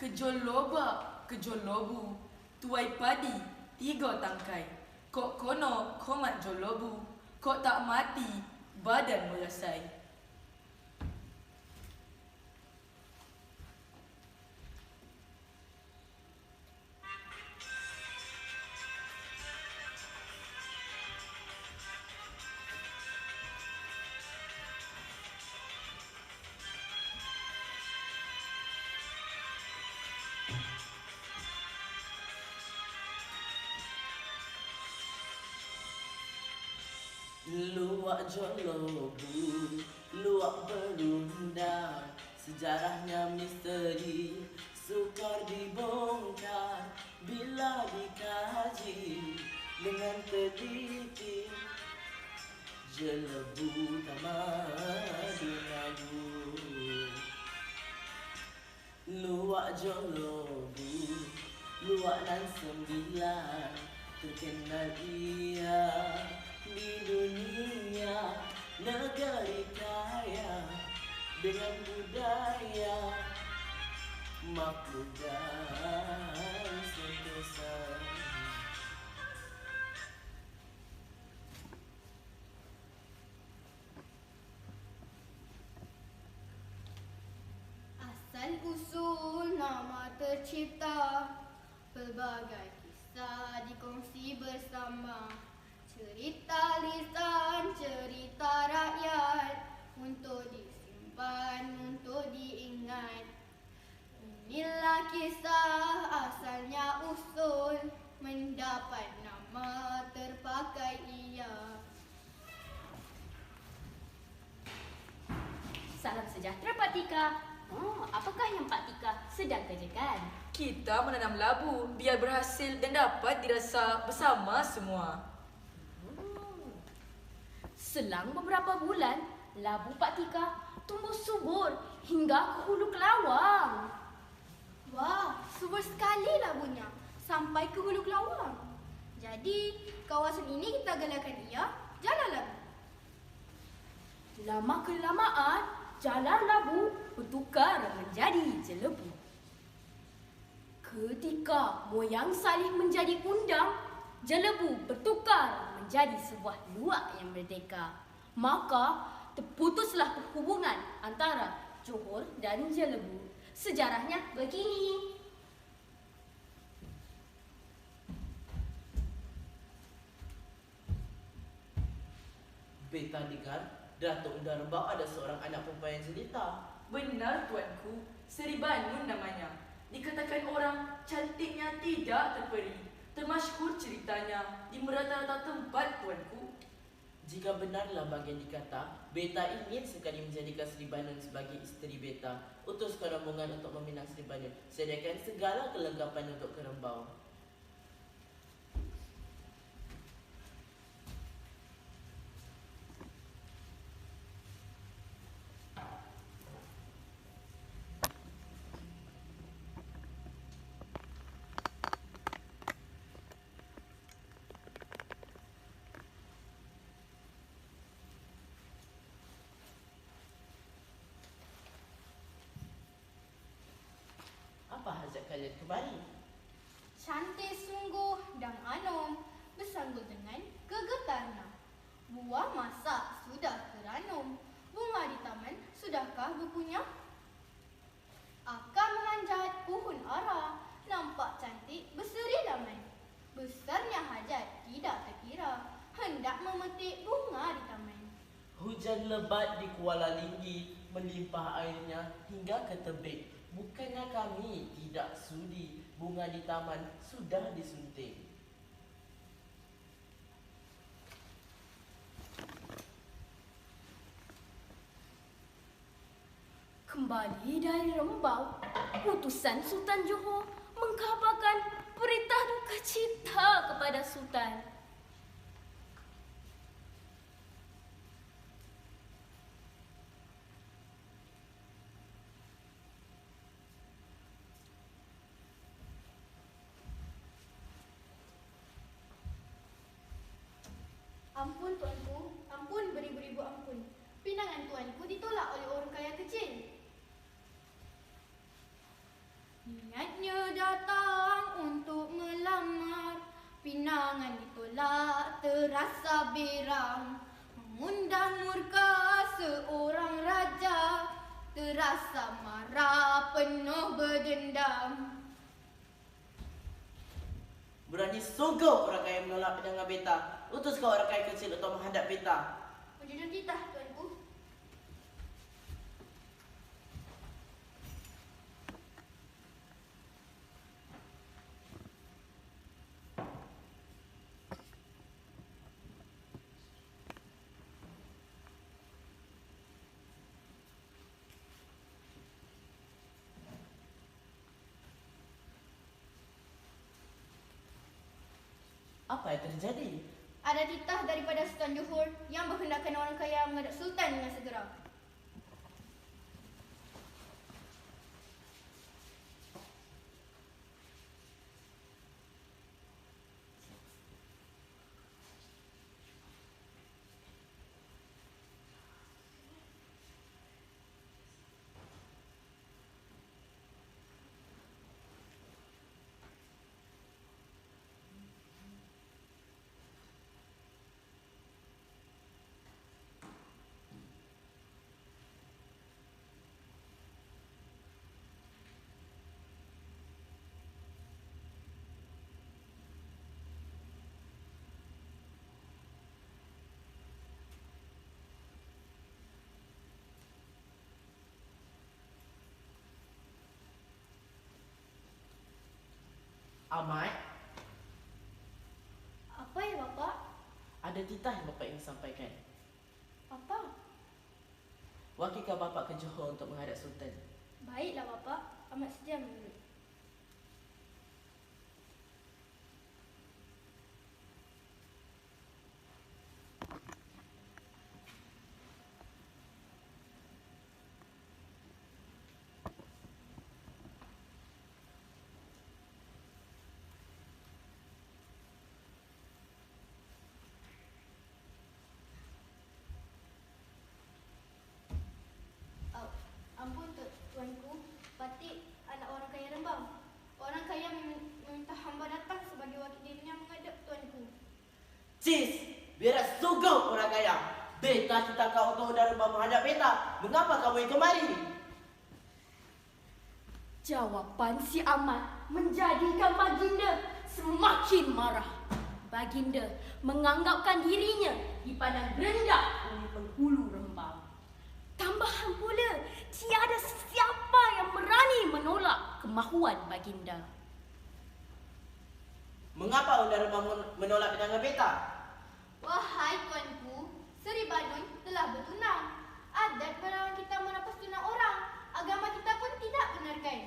Kejol loba, kejol lobu, tuai padi, 3 tangkai. Kok kono komat jol lobu, kok tak mati, badan merasai. Luwak jolobu, luwak berundang, sejarahnya misteri, sukar dibongkar bila dikaji dengan teliti. Jelebu tamadun agung, luwak jolobu, luwak nan 9, terkenal ia di dunia, negeri kaya dengan budaya makmur dan sentosa. Asal usul nama tercipta, pelbagai kisah dikongsi bersama. Cerita lisan, cerita rakyat, untuk disimpan, untuk diingat. Inilah kisah asalnya usul, mendapat nama terpakai ia. Salam sejahtera Pak Tika. Oh, apakah yang Pak Tika sedang kerjakan? Kita menanam labu biar berhasil dan dapat dirasa bersama semua. Selang beberapa bulan, labu Pak Tika tumbuh subur hingga ke hulu Kelawang. Wah, subur sekali labunya sampai ke hulu Kelawang. Jadi, kawasan ini kita gelarkan ia Jalan Labu. Lama-kelamaan, jalan labu bertukar menjadi jelebu. Ketika moyang salih menjadi undang, jelebu bertukar menjadi sebuah luak yang merdeka. Maka terputuslah perhubungan antara Johor dan jelebu. Sejarahnya begini. Beta dengar, Datuk Darba ada seorang anak perempuan yang jelita. Benar tuanku, Seri Banun namanya. Dikatakan orang cantiknya tidak terperi. Termasyhur ceritanya di merata-rata tempat tuanku. Jika benarlah bagian dikata, Beta ingin sekali menjadikan Seri Banun sebagai isteri Beta. Utuskan rombongan untuk meminang Seri Banun. Sediakan segala kelengkapan untuk kerembau. Apa hajat kalian kembali? Cantik sungguh dan anom, bersanggul dengan kegetarnya. Buah masak sudah teranum, bunga di taman sudahkah berpunya? Akar memanjat pohon ara, nampak cantik berseri damai. Besarnya hajat tidak terkira, hendak memetik bunga di taman. Hujan lebat di Kuala Linggi melimpah airnya hingga ke tebing. Bukannya kami tidak sudi, bunga di taman sudah disunting. Kembali dari Rembau, utusan Sultan Johor mengkabarkan berita duka cita kepada Sultan. Ampun tuanku, ampun beribu-ribu ampun. Pinangan tuanku ditolak oleh orang kaya kecil. Niat rasa beram, mengundang murka seorang raja, terasa marah penuh berdendam. Berani sungguh orang kaya menolak pendengar beta. Utus kau orang kaya kecil untuk menghadap beta. Menjunjung titah, tuanku. Apa yang terjadi? Ada titah daripada Sultan Johor yang berhendakkan orang kaya menghadap Sultan dengan segera. Ahmad, Apa ya, Bapak? ada titah yang Bapak ingin sampaikan. Apa? Wakilkah Bapak ke Johor untuk menghadap Sultan? Baiklah, Bapak. Amat sedia menurut. Ampun, tuanku. Patik anak orang kaya Rembang. Orang kaya meminta hamba datang sebagai wakil dirinya menghadap tuanku. Cis, biar sungguh orang kaya. Beta cinta kau untuk udara menghadap beta. Mengapa kamu yang kemari? Jawapan si Ahmad menjadikan Baginda semakin marah. Baginda menganggapkan dirinya dipandang rendah oleh penghulu Rembang. Tambahan pula, tiada siapa yang berani menolak kemahuan Baginda. Mengapa udara menolak pendengar beta? Wahai tuanku, Seri Banun telah bertunang. Adat melarang kita merampas tunang orang. Agama kita pun tidak benarkan.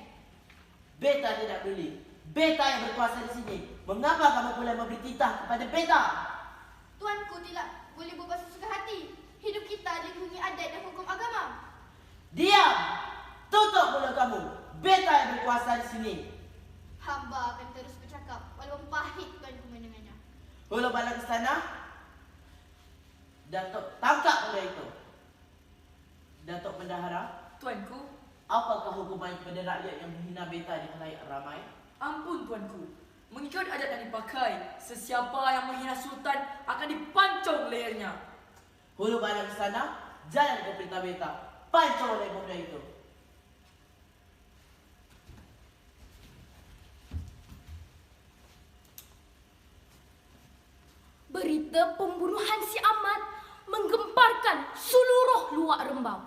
Beta tidak peduli. Beta yang berkuasa di sini. Mengapa kamu pula memberi titah kepada beta? Tuanku tidak boleh berbuat sesuka hati. Hidup kita dilindungi adat dan hukum agama. Diam! Tutup mulut kamu. Beta yang berkuasa di sini. Hamba akan terus bercakap walaupun pahit tuanku mendengarnya. Hulu bala ke sana. Datuk tangkap benda itu. Datuk Bendahara, Tuanku, apakah hukuman kepada rakyat yang menghina beta di khalayak ramai? ampun tuanku. Mengikut adat yang dipakai, sesiapa yang menghina sultan akan dipancung lehernya. Hulu bala ke sana, jalan ke perintah beta. Pancung oleh benda itu. Berita pembunuhan si Ahmad menggemparkan seluruh luak Rembang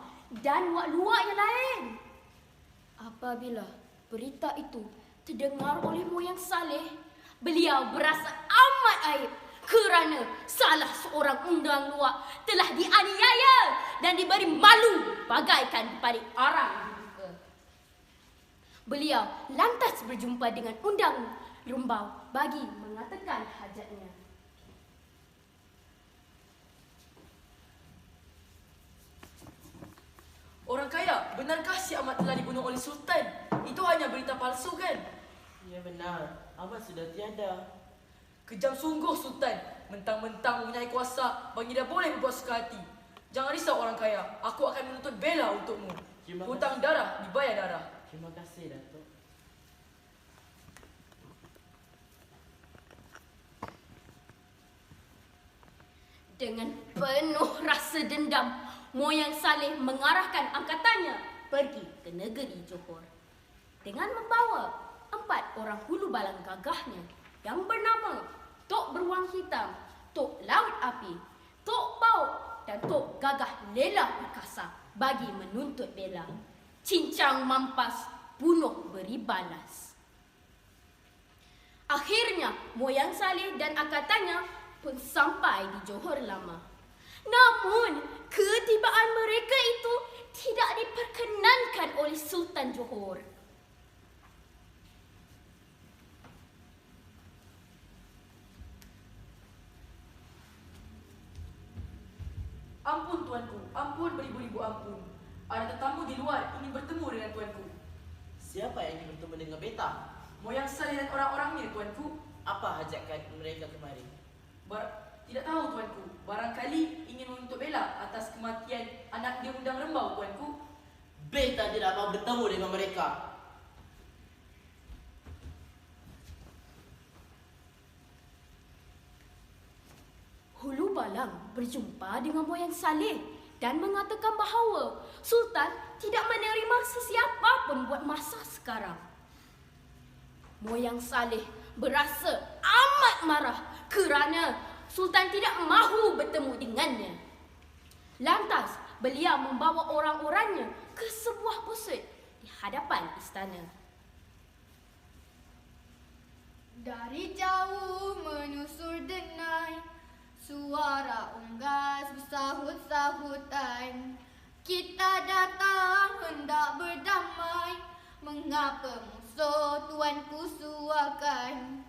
dan luak-luak yang lain. Apabila berita itu terdengar oleh moyang Saleh, beliau berasa amat aib kerana salah seorang undang luak telah dianiaya dan diberi malu bagaikan dibalik arang dibuka. Beliau lantas berjumpa dengan undang Rembang bagi mengatakan hajatnya. Orang kaya, benarkah si Ahmad telah dibunuh oleh sultan? Itu hanya berita palsu kan? Ya benar, Ahmad sudah tiada. Kejam sungguh sultan. Mentang-mentang mempunyai kuasa, Baginda boleh berbuat suka hati. Jangan risau orang kaya, aku akan menuntut bela untukmu. Terima Hutang darah dibayar darah. Terima kasih, Datuk. Dengan penuh rasa dendam, Moyang Saleh mengarahkan angkatannya pergi ke negeri Johor dengan membawa 4 orang hulu balang gagahnya yang bernama Tok Beruang Hitam, Tok Laut Api, Tok Pauk dan Tok Gagah Lela Perkasa bagi menuntut bela. Cincang mampas, bunuh beri balas. Akhirnya Moyang Saleh dan angkatannya pun sampai di Johor Lama. Namun, ketibaan mereka itu tidak diperkenankan oleh Sultan Johor. Ampun tuanku, ampun beribu-ribu ampun. Ada tetamu di luar ingin bertemu dengan tuanku. Siapa yang ingin bertemu dengan beta? Moyang Saleh dan orang-orangnya tuanku. Apa hajatkan mereka kemari? Tidak tahu tuanku. Barangkali ingin menuntut bela atas kematian anak dia Undang Rembau tuanku. Beta tidak mau bertemu dengan mereka. Hulu Balang berjumpa dengan Moyang Saleh dan mengatakan bahawa Sultan tidak menerima sesiapa pun buat masa sekarang. Moyang Saleh berasa amat marah kerana Sultan tidak mahu bertemu dengannya. Lantas, beliau membawa orang-orangnya ke sebuah pusat di hadapan istana. Dari jauh menusur denai, suara unggas bersahut-sahutan. Kita datang hendak berdamai, mengapa musuh tuanku suakan?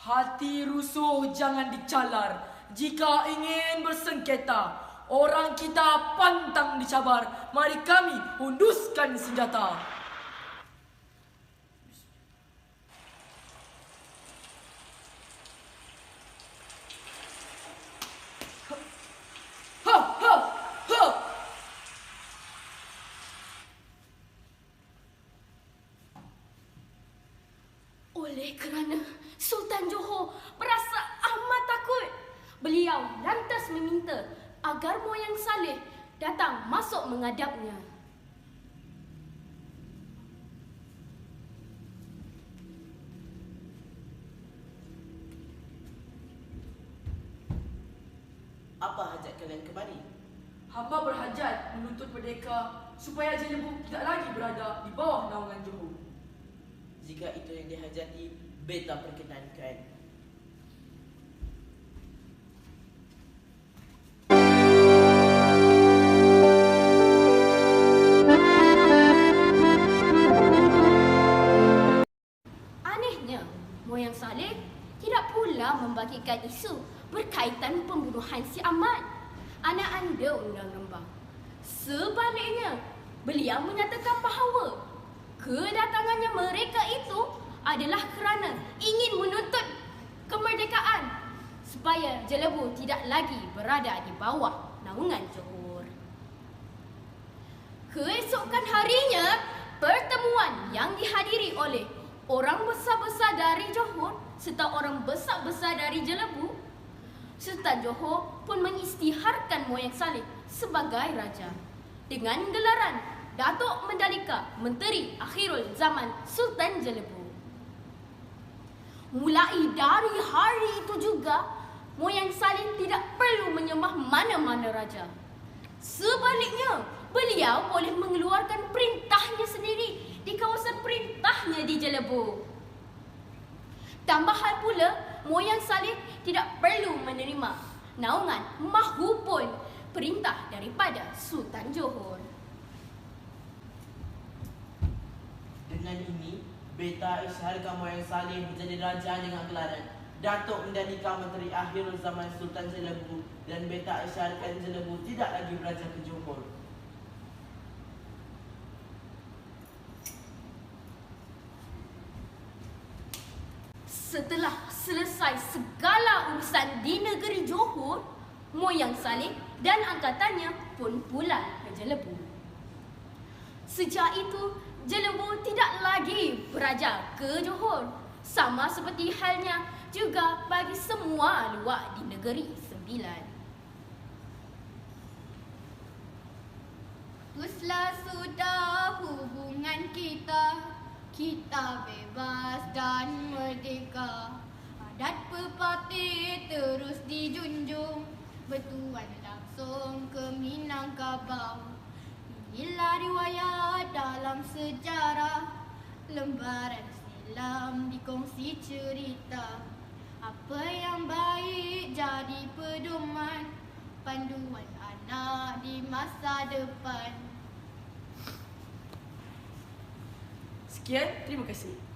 Hati rusuh jangan dicalar. Jika ingin bersengketa, orang kita pantang dicabar. Mari kami unduskan senjata. Ha, ha, ha. Oleh kerana Sultan Johor berasa amat takut, beliau lantas meminta agar Moyang Saleh datang masuk menghadapnya. Apa hajat kalian kemari? Hamba berhajat menuntut merdeka supaya Jelebu tidak lagi berada di bawah naungan Johor. Jika itu yang dihajati, beta perkenankan. Anehnya, Moyang Saleh tidak pula membagikan isu berkaitan pembunuhan si Ahmad, anak anda Undang Rembang. Sebaliknya, beliau menyatakan bahawa kedatangannya mereka itu adalah kerana ingin menuntut kemerdekaan supaya Jelebu tidak lagi berada di bawah naungan Johor. Keesokan harinya, pertemuan yang dihadiri oleh orang besar-besar dari Johor serta orang besar-besar dari Jelebu, Sultan Johor pun mengisytiharkan Moyang Saleh sebagai raja dengan gelaran Datuk Mandalika, Menteri Akhirul Zaman Sultan Jelebu. Mulai dari hari itu juga, Moyang Saleh tidak perlu menyembah mana-mana raja. Sebaliknya, beliau boleh mengeluarkan perintahnya sendiri di kawasan perintahnya di Jelebu. Tambahan pula, Moyang Saleh tidak perlu menerima naungan mahupun perintah daripada Sultan Johor. Dengan ini, beta isytiharkan Moyang Saleh menjadi raja dengan gelaran Datuk Mandalika, Menteri Akhirul Zaman Sultan Jelebu, dan beta isytiharkan Jelebu tidak lagi beraja ke Johor. Setelah selesai segala urusan di negeri Johor, Moyang Saleh dan angkatannya pun pulang ke Jelebu. Sejak itu, Jelebu tidak lagi beraja ke Johor. Sama seperti halnya juga bagi semua luak di Negeri Sembilan. Hapuslah sudah hubungan kita, kita bebas dan merdeka. Adat pepatih terus dijunjung, bertuan langsung ke Minangkabau. Inilah riwayat dalam sejarah, lembaran silam dikongsi cerita. Apa yang baik jadi pedoman, panduan anak di masa depan. Sekian, terima kasih.